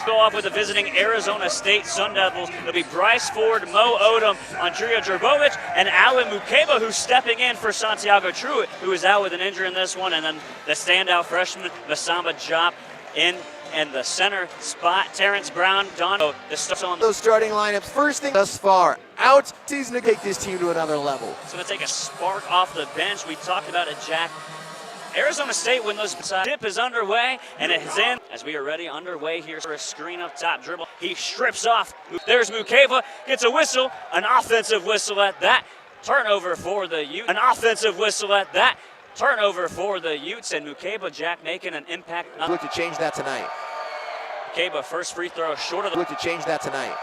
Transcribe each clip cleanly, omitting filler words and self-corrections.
go off with the visiting Arizona State Sun Devils. It'll be Bryce Ford, Mo Odom, Andrea Drbovic, and Alan Mukeba, who's stepping in for Santiago Truitt, who is out with an injury in this one. And then the standout freshman, Masamba Diop, in the center spot. Terrence Brown, Don, the starts on those starting lineups. First thing thus far, out season to take this team to another level. It's going to take a spark off the bench. We talked about it, Jack. Arizona State, when those dip is underway, and it is in as we are ready underway here for a screen up top dribble. He strips off. There's Mukeba, gets a whistle, an offensive whistle at that. Turnover for the Utes. An offensive whistle at that. Turnover for the Utes, and Mukeba, Jack, making an impact. Look to change that tonight. Mukeba, first free throw short of the. Look to change that tonight.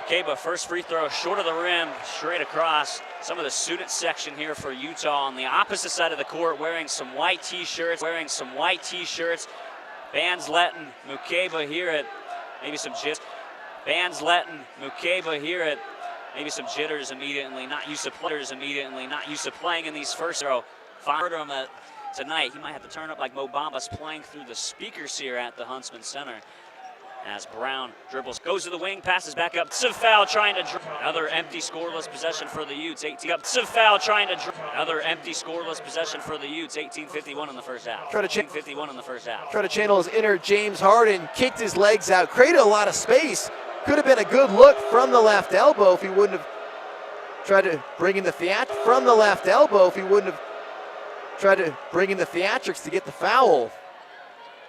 Mukeba, first free throw short of the rim, straight across. Some of the student section here for Utah on the opposite side of the court, wearing some white T-shirts. Band's letting Mukeba hear it. Maybe some jitters. Band's letting Mukeba hear it. Maybe some jitters immediately. Not used to playing in these first row. Heard him tonight. He might have to turn up like Mo Bamba's playing through the speakers here at the Huntsman Center. As Brown dribbles, goes to the wing, passes back up. Foul trying to another empty scoreless possession for the Utes. 18 up. Foul trying to another empty scoreless possession for the Utes. 18:51 in the first half. 18:51 in the first half. Try to channel his inner James Harden, kicked his legs out, created a lot of space. Could have been a good look from the left elbow if he wouldn't have tried to bring in the theatrics to get the foul.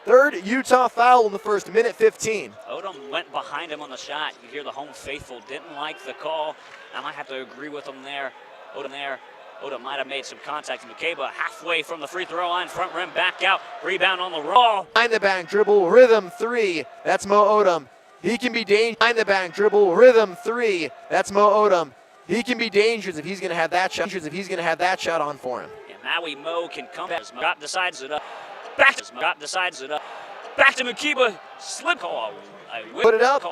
Third Utah foul in the first minute 15. Odom went behind him on the shot. You hear the home faithful didn't like the call. I might have to agree with him there. Odom might have made some contact. Mukeba halfway from the free throw line, front rim, back out, rebound on the roll. Behind the back dribble, rhythm three. That's Mo Odom. He can be dangerous. Behind the back dribble, rhythm three. That's Mo Odom. He can be dangerous if he's going to have that shot on for him. And Maui Mo can come back. Scott decides it up. Back to Mukeba. Slip call. Put it up.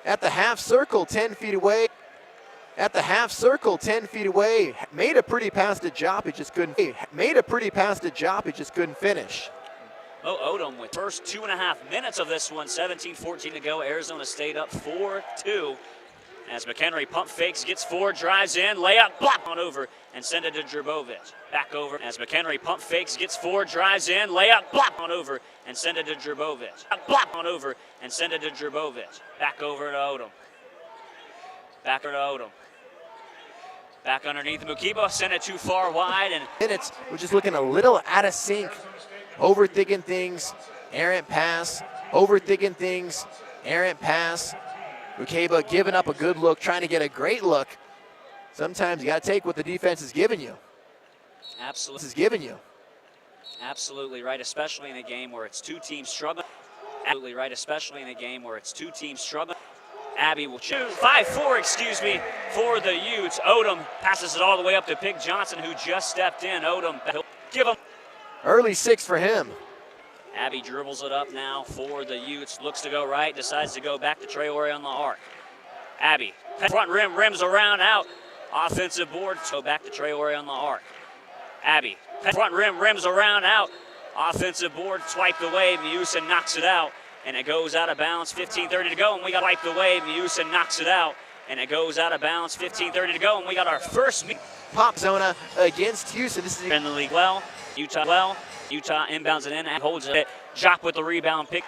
At the half circle, 10 feet away. Made a pretty pass to Diop. He just couldn't finish. Mo Odom with first 2.5 minutes of this one. 17-14 to go. Arizona State up 4-2. As McHenry pump fakes, gets four, drives in, layup, block on over, and send it to Drbovic. Back over as McHenry pump fakes, gets four, drives in, layup, block on over, and send it to Drbovic. Block on over, and send it to Drbovic. Back over to Odom. Back underneath Mukeba, sent it too far wide. And minutes, we're just looking a little out of sync. Overthinking things, errant pass. Mukeba giving up a good look, trying to get a great look. Sometimes you got to take what the defense is giving you. Absolutely right, especially in a game where it's two teams struggling. Abby will shoot 5-4, for the Utes. Odom passes it all the way up to Pig Johnson, who just stepped in. Odom, he'll give him. Early six for him. Abby dribbles it up now for the Utes. Looks to go right, decides to go back to Traore on the arc. Abby, front rim, rims around, out. Offensive board, so back to Traore on the arc. Abby, front rim, rims around, out. Offensive board, swiped away. Miusa knocks it out, and it goes out of bounds. 15:30 to go, and we got wiped away. Miusa knocks it out, and it goes out of bounds. 15:30 to go, and we got our first pop zona against Houston. This is in the league. Utah inbounds it in and holds it. Diop with the rebound pick.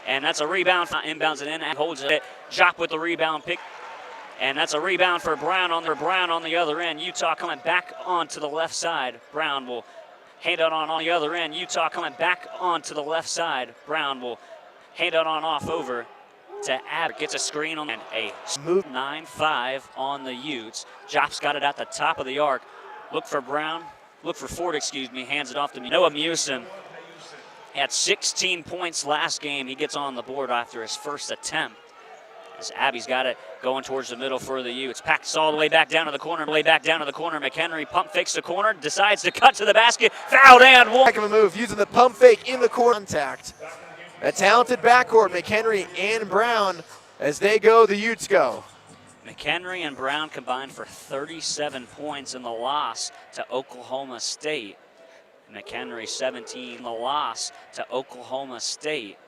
And that's a rebound. Inbounds it in and holds it. Diop with the rebound pick. And that's a rebound for Brown on the other end. Utah coming back onto the left side. Brown will hand it on the other end. Utah coming back onto the left side. Brown will hand it on off over to Ab. Gets a screen on and a smooth 9-5 on the Utes. Diop's got it at the top of the arc. Look for Ford, hands it off to Noah Musin. Had 16 points last game. He gets on the board after his first attempt. As Abby's got it going towards the middle for the Utes. Packs all the way back down to the corner. McHenry pump fakes the corner, decides to cut to the basket. Fouled and one. Back of a move, using the pump fake in the corner. Contact. A talented backcourt, McHenry and Brown. As they go, the Utes go. McHenry and Brown combined for 37 points in the loss to Oklahoma State. McHenry 17, the loss to Oklahoma State.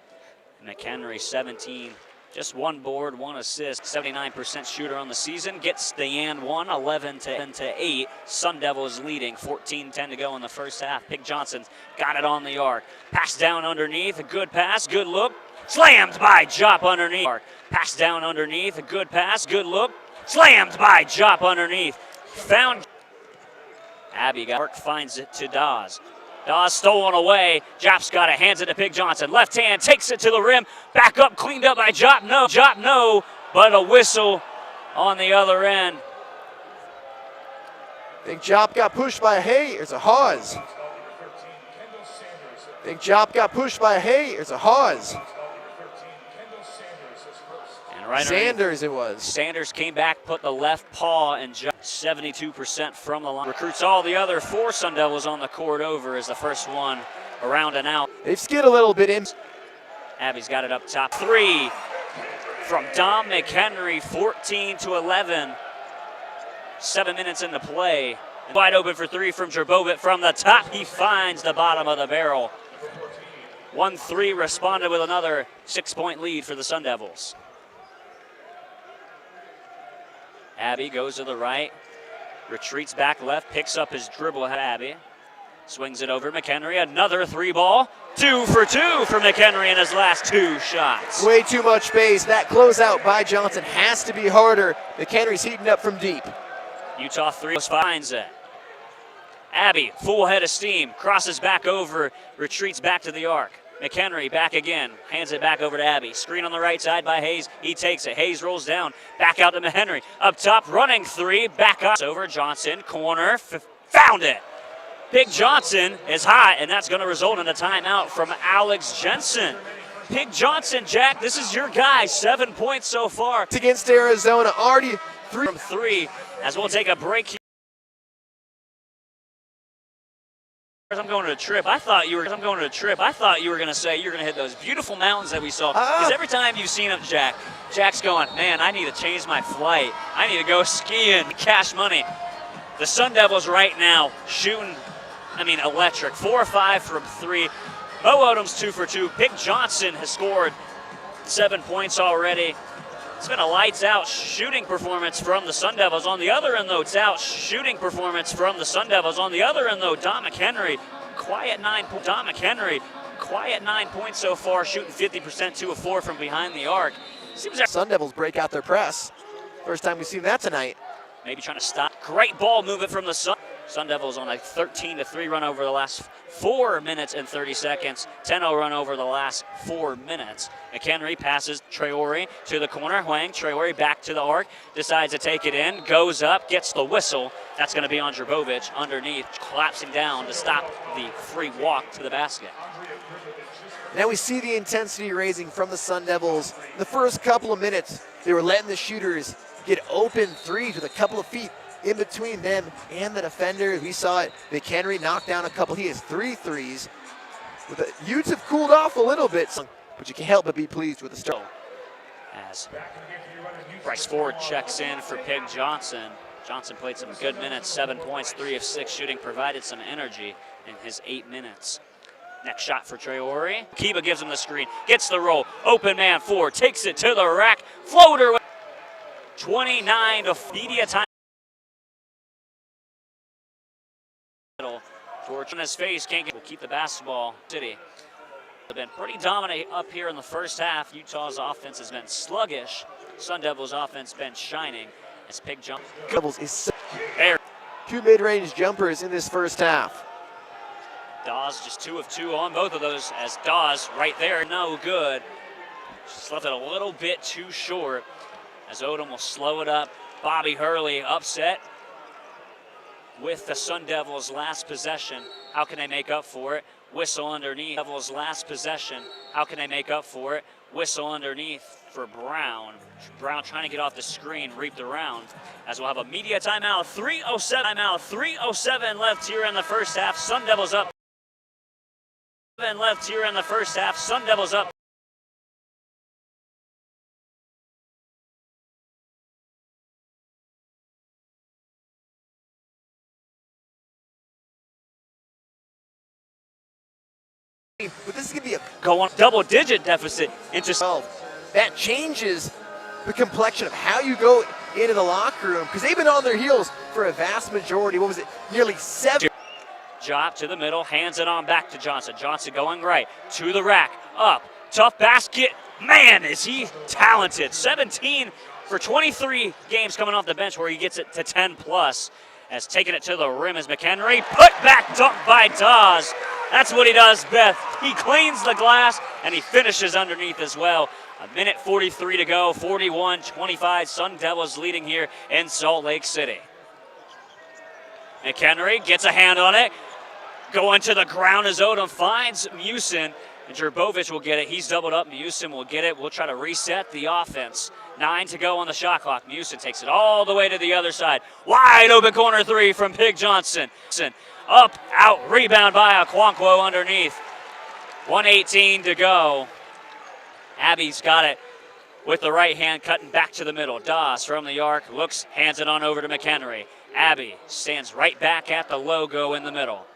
McHenry 17, just one board, one assist, 79% shooter on the season. Gets the and one, 11-8. Sun Devils leading, 14-10 to go in the first half. Pig Johnson's got it on the arc. Pass down underneath, a good pass, good look. Slammed by Jop underneath. Pass down underneath, a good pass, good look. Slammed by Jop underneath. Found Abby finds it to Dawes. Dawes stolen away. Jop's got it, hands it to Pig Johnson. Left hand takes it to the rim. Back up, cleaned up by Jop. No, but a whistle on the other end. Think Jop got pushed by Hay. It's a Hawes. Think Jop got pushed by Hay. It's a Hawes. And right Sanders it was. Sanders came back, put the left paw, and 72% from the line. Recruits all the other 4 Sun Devils on the court over as the first one around and out. They've skid a little bit in. Abby's got it up top. 3 from Dom McHenry, 14-11. 7 minutes into play. Wide open for 3 from Jerbovic from the top. He finds the bottom of the barrel. 1-3 responded with another 6-point lead for the Sun Devils. Abby goes to the right, retreats back left, picks up his dribble. Abby swings it over McHenry. Another 3-ball. 2 for 2 for McHenry in his last 2 shots. Way too much space. That closeout by Johnson has to be harder. McHenry's heating up from deep. Utah 3 finds it. Abby, full head of steam, crosses back over, retreats back to the arc. McHenry back again, hands it back over to Abby. Screen on the right side by Hayes. He takes it. Hayes rolls down, back out to McHenry. Up top, running 3, back up. Over Johnson, corner, found it. Pig Johnson is hot, and that's going to result in a timeout from Alex Jensen. Pig Johnson, Jack, this is your guy. 7 points so far. Against Arizona, already 3 from 3, as we'll take a break here. I'm going to a trip. I thought you were going to say you're going to hit those beautiful mountains that we saw. Because every time you've seen him, Jack's going, man, I need to change my flight. I need to go skiing, cash money. The Sun Devils right now shooting, electric. 4 or 5 from 3. Mo Odom's 2 for 2. Pig Johnson has scored 7 points already. It's been a lights-out shooting performance from the Sun Devils. On the other end, though, it's out shooting performance from the Sun Devils. On the other end, though, Dom McHenry, quiet 9 points so far, shooting 50%, 2 of 4 from behind the arc. Seems like Sun Devils break out their press. First time we've seen that tonight. Maybe trying to stop. Great ball movement from the Sun Devils on a 13-3 run over the last 4 minutes and 30 seconds. 10-0 run over the last 4 minutes. McHenry passes Traore to the corner. Huang, Traore back to the arc. Decides to take it in. Goes up, gets the whistle. That's going to be on Jerbovic underneath. Collapsing down to stop the free walk to the basket. Now we see the intensity raising from the Sun Devils. The first couple of minutes, they were letting the shooters get open threes with a couple of feet in between them and the defender. We saw it. McHenry knocked down a couple. He has 3 threes. The Utes have cooled off a little bit, but you can't help but be pleased with the start. As Bryce Ford checks in for Pig Johnson. Johnson played some good minutes, 7 points, 3 of 6 shooting, provided some energy in his 8 minutes. Next shot for Traore. Kiba gives him the screen, gets the roll. Open man 4, takes it to the rack. Floater. 29 to media time. Torch on his face, will keep the basketball. City have been pretty dominant up here in the first half. Utah's offense has been sluggish. Sun Devils' offense been shining as Pig Johnson. Devils is 2 mid-range jumpers in this first half. Dawes just 2 of 2 on both of those, as Dawes right there, no good. Just left it a little bit too short, as Odom will slow it up. Bobby Hurley upset with the Sun Devils' last possession. How can they make up for it? Whistle underneath. Devils' last possession. How can they make up for it? Whistle underneath for Brown. Brown trying to get off the screen, reaped around. As we'll have a media timeout. 3:07 left here in the first half. Sun Devils up. Left here in the first half. Sun Devils up. But this is going to be a going double-digit deficit into 12. That changes the complexion of how you go into the locker room, because they've been on their heels for a vast majority. What was it? Nearly 7. Drop to the middle, hands it on back to Johnson. Johnson going right to the rack, up, tough basket. Man, is he talented. 17 for 23 games coming off the bench where he gets it to 10 plus. Has taken it to the rim as McHenry, put back dunk by Dawes. That's what he does best. He cleans the glass and he finishes underneath as well. A minute 43 to go, 41-25. Sun Devils leading here in Salt Lake City. McHenry gets a hand on it. Going to the ground as Odom finds Musin. And Jerbovic will get it. He's doubled up. Musin will get it. We'll try to reset the offense. 9 to go on the shot clock. Musin takes it all the way to the other side. Wide open corner three from Pig Johnson. Up, out, rebound by Okonkwo underneath. 1:18 to go. Abby's got it with the right hand, cutting back to the middle. Dawes from the arc, looks, hands it on over to McHenry. Abby stands right back at the logo in the middle.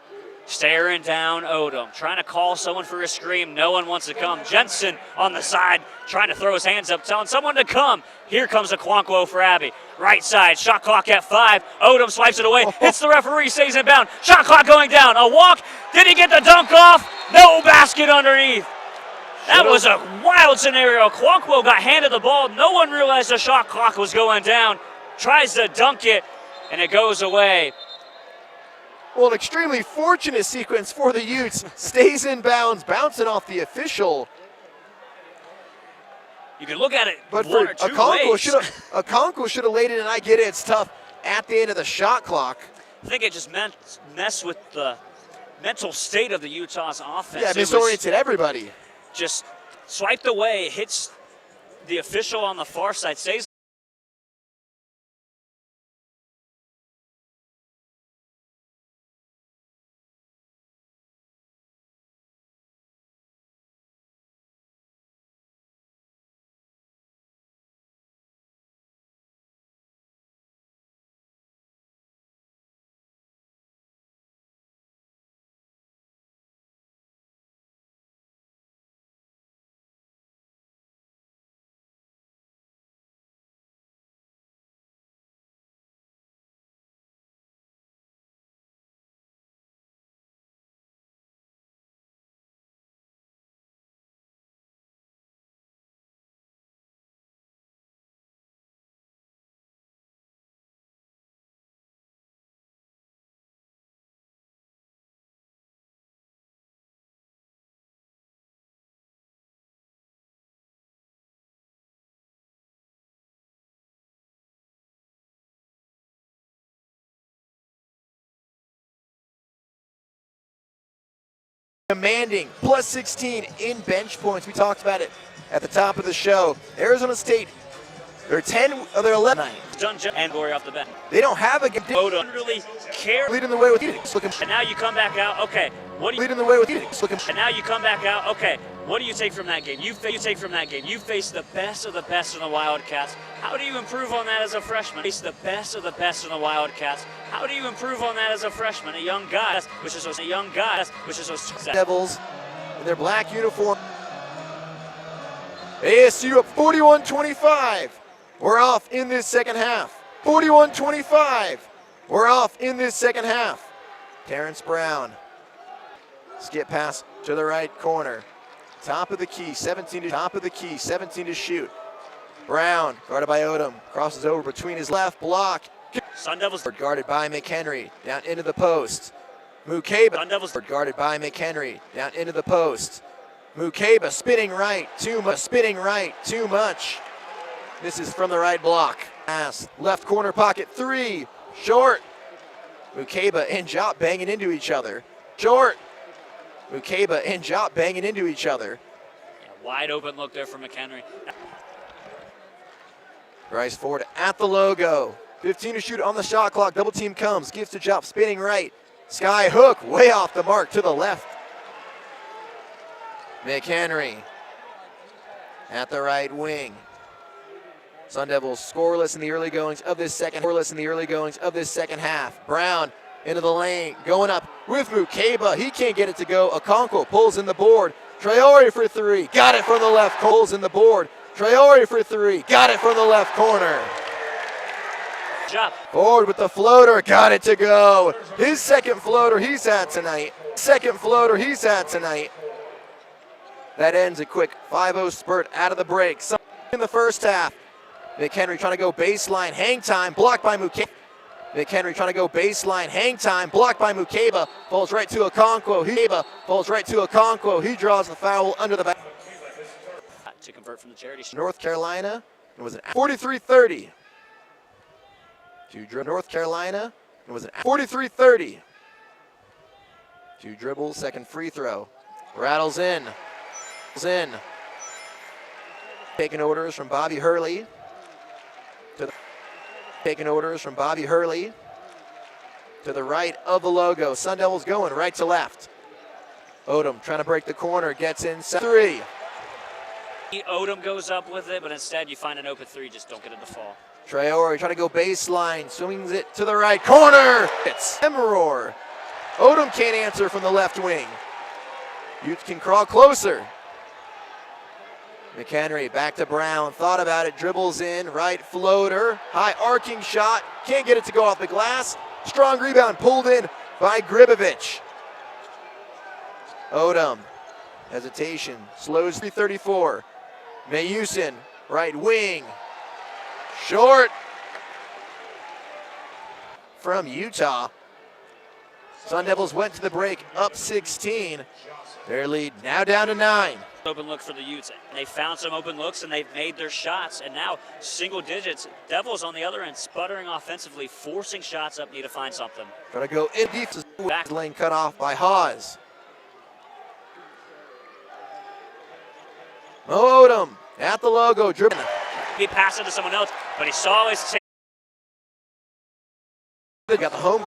Staring down Odom, trying to call someone for a scream. No one wants to come. Jensen on the side, trying to throw his hands up, telling someone to come. Here comes Okonkwo for Abby. Right side, shot clock at 5. Odom swipes it away, hits the referee, stays in bound. Shot clock going down. A walk. Did he get the dunk off? No basket underneath. That was a wild scenario. Okonkwo got handed the ball. No one realized the shot clock was going down. Tries to dunk it, and it goes away. Well, an extremely fortunate sequence for the Utes. Stays in bounds, bouncing off the official. You can look at it But one for or two Okonkwo, ways. Okonkwo should have laid it, and I get it, it's tough at the end of the shot clock. I think it just messed with the mental state of the Utah's offense. Yeah, It was misoriented everybody. just swiped away, hits the official on the far side, stays Commanding plus 16 in bench points. We talked about it at the top of the show. Arizona State, they're 10 of their 11. Dungeon and Gory off the bench. They don't have a Odom really care. leading the way with Utes. And now you come back out. Okay, what do you? Leading the way with Utes. And now you come back out. Okay, what do you take from that game? You take from that game. You face the best of the Wildcats. How do you improve on that as a freshman? Face the best of the Wildcats. How do you improve on that as a freshman? A young guy, which is a young guy, which is a Devils in their black uniform. ASU up 41-25. We're off in this second half. 41-25. We're off in this second half. Terrence Brown. Skip pass to the right corner. Top of the key, 17 to shoot. Brown, guarded by Odom, crosses over between his left block. Sun Devils Guarded by McHenry, down into the post. Mukeba, Sun Devils guarded by McHenry, down into the post. Mukeba spinning right, too much. This is from the right block. Pass, left corner pocket, 3, short. Mukeba and Jop banging into each other. Short. Mukeba and Jop banging into each other. Yeah, wide open look there for McHenry. Bryce Ford at the logo. 15 to shoot on the shot clock. Double team comes, gives to Jop, spinning right. Sky hook, way off the mark to the left. McHenry at the right wing. Sun Devils scoreless in the early goings of this second half. Brown into the lane, going up with Mukeba. He can't get it to go. Okonkwo pulls in the board, Traore for three. Got it from the left. Cole's in the board. Traore for three. Got it from the left corner. Job. Forward with the floater. Got it to go. His second floater he's had tonight. Second floater he's had tonight. That ends a quick 5-0 spurt out of the break. In the first half. McHenry trying to go baseline. Hang time. Blocked by Mukeba. McHenry trying to go baseline. Hang time. Blocked by Mukeba. Falls right to Okonkwo. Falls right to Okonkwo. He draws the foul under the back. To convert from the charity. North Carolina. It was an 43-30. North Carolina. It was an 43-30. 2 dribbles. Second free throw. Rattles in. Taking orders from Bobby Hurley. Taking orders from Bobby Hurley to the right of the logo. Sun Devils going right to left. Odom trying to break the corner, gets in, 3. Odom goes up with it, but instead you find an open 3, just don't get it to fall. Traore trying to go baseline, swings it to the right corner. It's Emeror. Odom can't answer from the left wing. Utes can crawl closer. McHenry back to Brown, thought about it, dribbles in, right floater, high arcing shot, can't get it to go off the glass. Strong rebound pulled in by Gribovich. Odom, hesitation, slows 3:34. Mayusin, right wing, short from Utah. Sun Devils went to the break up 16. Their lead now down to 9. Open look for the Utes. They found some open looks and they've made their shots, and now single digits. Devils on the other end sputtering offensively, forcing shots up, need to find something. Try to go in deep. Back lane cut off by Hawes. Mo Odom at the logo, dribbling. He passed it to someone else, but he saw his They got the home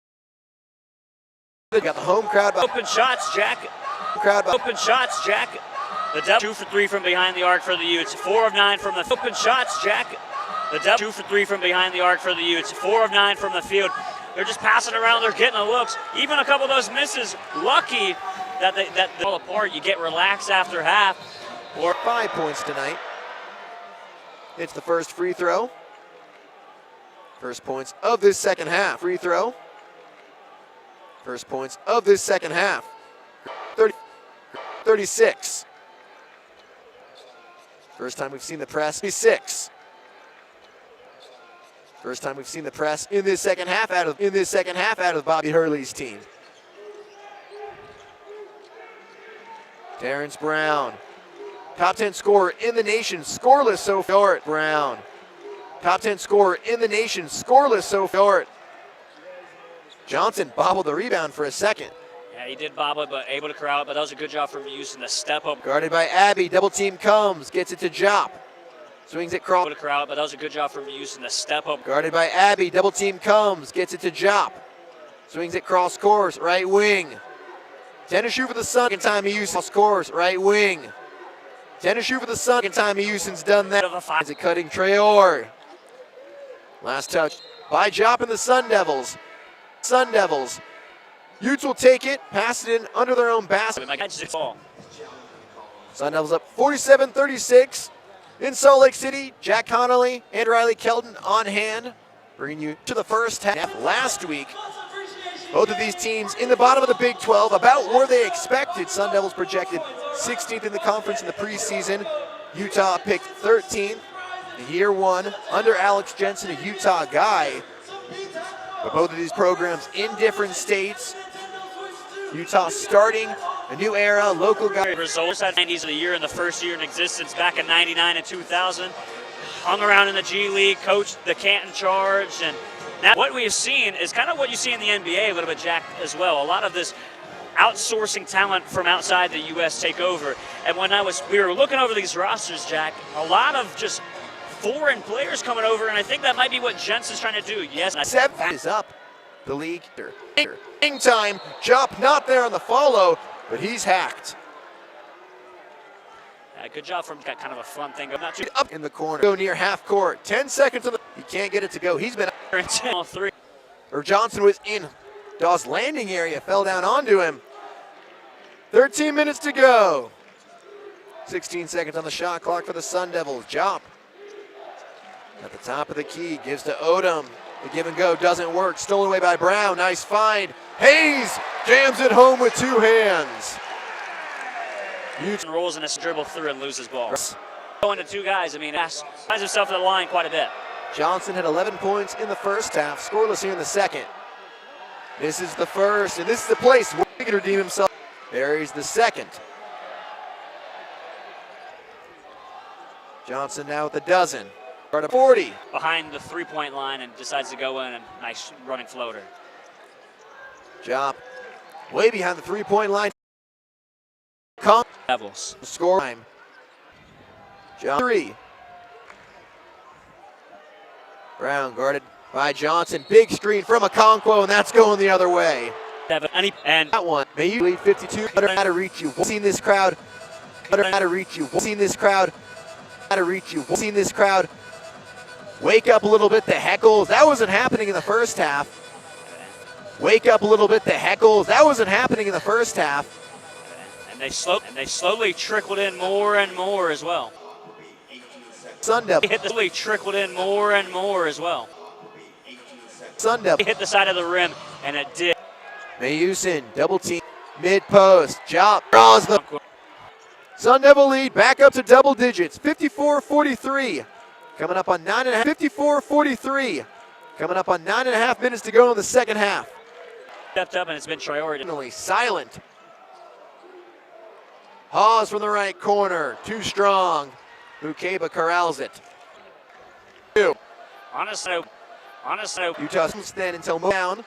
crowd. Open shots, Jack. Open shots, Jack. The Devils 2 for 3 from behind the arc for the Utes. 4 of 9 from the open shots, Jack. The Devils 2 for 3 from behind the arc for the Utes. 4 of 9 from the field. They're just passing around. They're getting the looks. Even a couple of those misses. Lucky that they fall apart. You get relaxed after half. Or 5 points tonight. It's the first free throw. First points of this second half. Free throw. First points of this second half. 36. First time we've seen the press. 36. First time we've seen the press in this second half out of Bobby Hurley's team. Terrence Brown, top 10 scorer in the nation, scoreless so far. Brown, top 10 scorer in the nation, scoreless so far. Johnson bobbled the rebound for a second. Yeah, he did bobble it, but able to corral it, but that was a good job from Houston to step up. Guarded by Abbey, double team comes, gets it to Jop. Swings it cross. Able to corral it, but that was a good job from Houston to step up. Guarded by Abbey, double team comes, gets it to Jop. Swings it cross course, right wing. 10 to shoot for the Sun, second time Houston cross course, right wing. 10 to shoot for the Sun, second time Houston's done that. Is it cutting Traore? Last touch by Jop and the Sun Devils. Sun Devils. Utes will take it, pass it in under their own basket. Sun Devils up 47-36 in Salt Lake City. Jack Connolly and Riley Kelton on hand, bringing you to the first half. Last week, both of these teams in the bottom of the Big 12, about where they expected. Sun Devils projected 16th in the conference in the preseason. Utah picked 13th in year one under Alex Jensen, a Utah guy. But both of these programs in different states. Utah starting a new era, local guy. Results at 90s of the year in the first year in existence back in 99 and 2000. Hung around in the G League, coached the Canton Charge, and now what we have seen is kind of what you see in the NBA a little bit, Jack, as well. A lot of this outsourcing talent from outside the U.S. take over. And when we were looking over these rosters, Jack, a lot of just foreign players coming over, and I think that might be what Jensen's trying to do. Yes, Seb is up the league. In time, Jop not there on the follow, but he's hacked. Good job from kind of a fun thing. Not too up in the corner. Go near half court. 10 seconds on the. He can't get it to go. He's been all three. Or Johnson was in Dawes landing area, fell down onto him. 13 minutes to go. 16 seconds on the shot clock for the Sun Devils. Jop at the top of the key, gives to Odom. The give and go doesn't work. Stolen away by Brown. Nice find. Hayes jams it home with two hands. Utes rolls in a dribble through and loses ball. Going to two guys, I mean, finds himself at the line quite a bit. Johnson had 11 points in the first half, scoreless here in the second. This is the first, and this is the place where he can redeem himself. Buries the second. Johnson now with a dozen. 40. Behind the three-point line and decides to go in, and nice running floater. Jop way behind the three-point line. Devils. Score time. John 3. Brown guarded by Johnson. Big screen from Okonkwo, and that's going the other way. And that one. May you lead 52. Better how to reach you. Seen this crowd. Better how to reach you. Seen this crowd. How to reach you. Seen this crowd. Wake up a little bit. The heckles. That wasn't happening in the first half. Wake up a little bit. The heckles. That wasn't happening in the first half. And they slowly trickled in more and more as well. Sun Devil. Slowly trickled in more and more as well. Sun Devil. Hit the side of the rim, and it did. Mayusin, double team, mid post. Jop draws the Sun Devil lead back up to double digits. 54-43. Coming up on 9.5. 54-43. Coming up on 9.5 minutes to go in the second half. Stepped up, and it's been priority. Silent. Hawes from the right corner. Too strong. Mukeba corrals it. Honestly. Utah stand until down.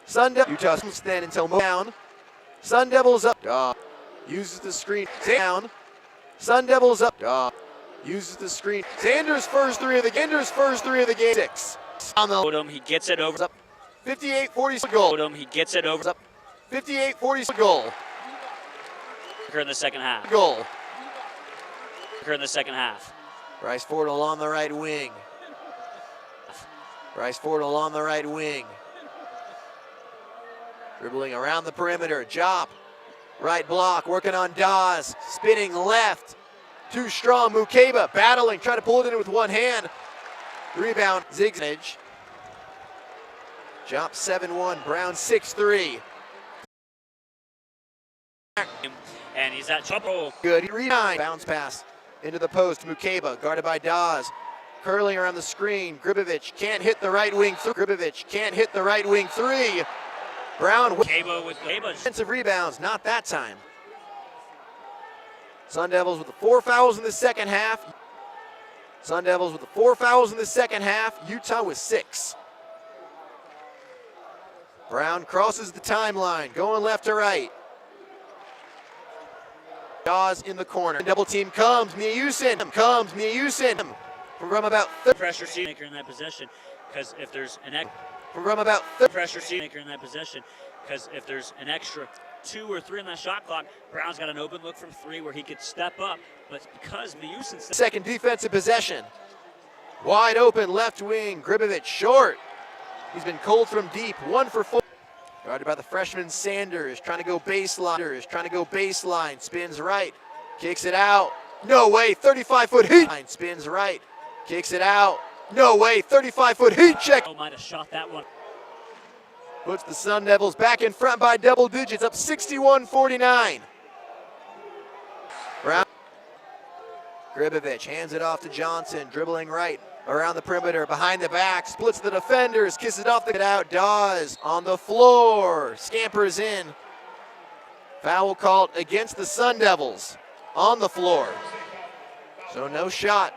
Utah stand until down. Sun Devils up. Uses the screen. Down. Sun Devils up. Uses the screen. Sanders' first three of the game. 6. On the Odom, he gets it over. 58-40 goal. Odom, he gets it over. 58-40 goal. In the second half. Goal. In the second half. Bryce Ford along the right wing. Dribbling around the perimeter. Jop. Right block. Working on Dawes. Spinning left. Too strong. Mukeba battling. Trying to pull it in with one hand. Rebound. Zigzag. Jop 7-1. Brown 6-3. And he's at trouble. Good. Rebound. Bounce pass into the post. Mukeba guarded by Dawes. Curling around the screen. Gribovich can't hit the right wing. Three. Brown. Mukeba with Defensive rebounds. Not that time. Sun Devils with the 4 fouls in the second half. Utah with 6. Brown crosses the timeline. Going left to right. Dawes in the corner. Double team comes. Mayusin. From about pressure seat maker in that position, because if there's an pressure seat maker in that position, because if there's an extra 2 or 3 on that shot clock, Brown's got an open look from 3 where he could step up, but because Mayusin's second defensive possession. Wide open left wing. Gribovich short. He's been cold from deep. 1 for 4. Guarded by the freshman Sanders. Trying to go baseline. Spins right. Kicks it out. No way. 35-foot heat. Spins right. Kicks it out. No way. 35-foot heat check. Might have shot that one. Puts the Sun Devils back in front by double digits. Up 61-49. Brown. Gribovich hands it off to Johnson. Dribbling right. Around the perimeter, behind the back, splits the defenders, kisses off the out. Dawes on the floor, scampers in. Foul called against the Sun Devils on the floor. So no shot.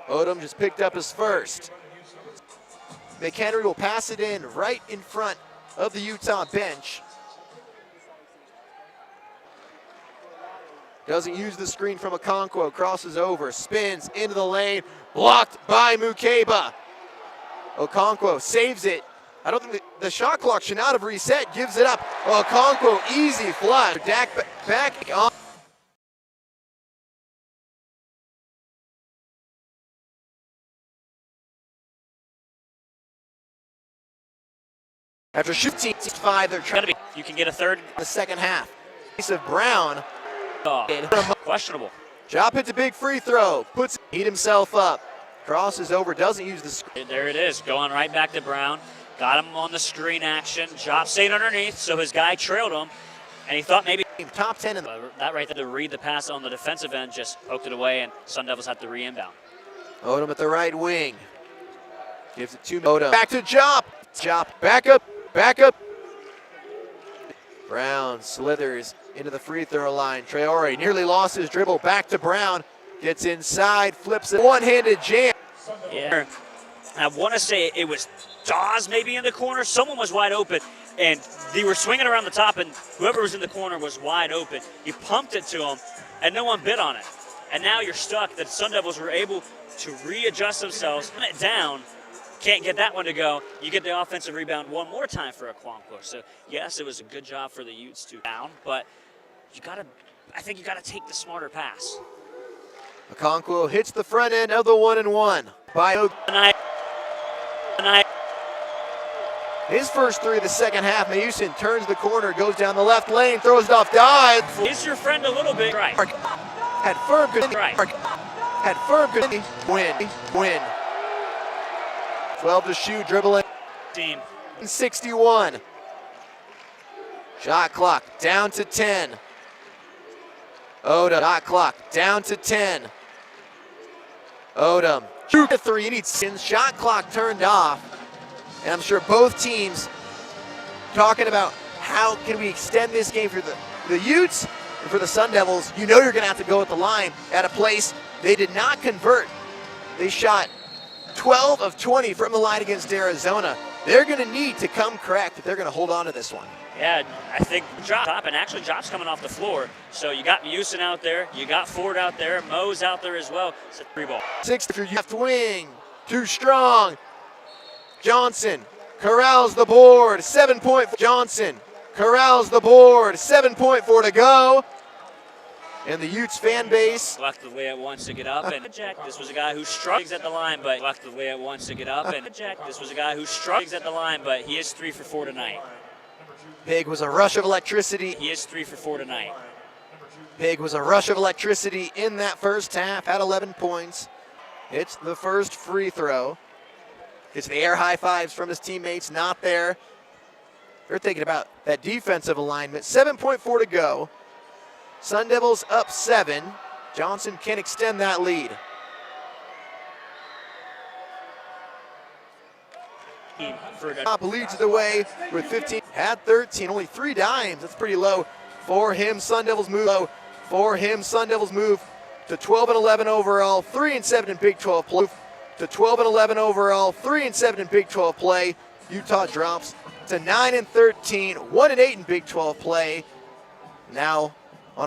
Odom just picked up his first. McHenry will pass it in right in front of the Utah bench. Doesn't use the screen from Okonkwo, crosses over, spins into the lane, blocked by Mukeba. Okonkwo saves it. I don't think the shot clock should not have reset, gives it up. Okonkwo, easy flush. Back on. After shooting 5, they're trying to be. You can get a third. The second half. Piece of Brown. Questionable. Jop hits a big free throw, heat himself up, crosses over, doesn't use the screen. There it is, going right back to Brown. Got him on the screen action. Jop stayed underneath, so his guy trailed him, and he thought maybe Top 10 in that right there to read the pass on the defensive end, just poked it away, and Sun Devils had to re-inbound. Odom at the right wing. Gives it to Odom. Back to Jop. Jop, back up. Brown slithers into the free throw line. Traore nearly lost his dribble. Back to Brown. Gets inside, flips it. One-handed jam. Yeah. I want to say it was Dawes maybe in the corner. Someone was wide open, and they were swinging around the top, and whoever was in the corner was wide open. You pumped it to him, and no one bid on it. And now you're stuck. The Sun Devils were able to readjust themselves, put it down. Can't get that one to go. You get the offensive rebound one more time for Okonkwo. So yes, it was a good job for the Utes to down, but I think you gotta take the smarter pass. Okonkwo hits the front end of the 1-and-1 by his first three of the second half. Mayusin turns the corner, goes down the left lane, throws it off, dives. Is your friend a little bit right? Had firm good. Right. Had firm good. Win. 12 to shoot, dribbling. Team. 61. Shot clock down to 10. Odom. Shot clock down to 10. Odom. Shoot a three. He needs shot clock turned off. And I'm sure both teams talking about how can we extend this game for the Utes and for the Sun Devils. You know you're going to have to go at the line at a place they did not convert. They shot 12 of 20 from the line against Arizona. They're going to need to come correct if they're going to hold on to this one. Yeah, I think Jop, and actually Jop's coming off the floor. So you got Mayusin out there, you got Ford out there, Mo's out there as well. It's a three ball. 6 if you're left wing, too strong. Johnson corrals the board, 7-point. Johnson corrals the board, 7.4 to go. And the Utes fan base Collectively it wants to get up, and Jack, this was a guy who struggles at the line, but collectively it wants to get up, and Jack, this was a guy who struggles at the line, but he is 3 for 4 tonight. Pig was a rush of electricity. He is 3 for 4 tonight. Pig was a rush of electricity in that first half, had 11 points. It's the first free throw. Gets the air high fives from his teammates, not there. They're thinking about that defensive alignment. 7.4 to go. Sun Devils up 7. Johnson can extend that lead. Top leads the way with 15. Had 13, only 3 dimes. That's pretty low for him. Sun Devils move low. For him, Sun Devils move to 12-11 overall, 3-7 in Big 12 play. To 12-11 overall, 3-7 in Big 12 play. Utah drops to 9-13, 1-8 in Big 12 play. Now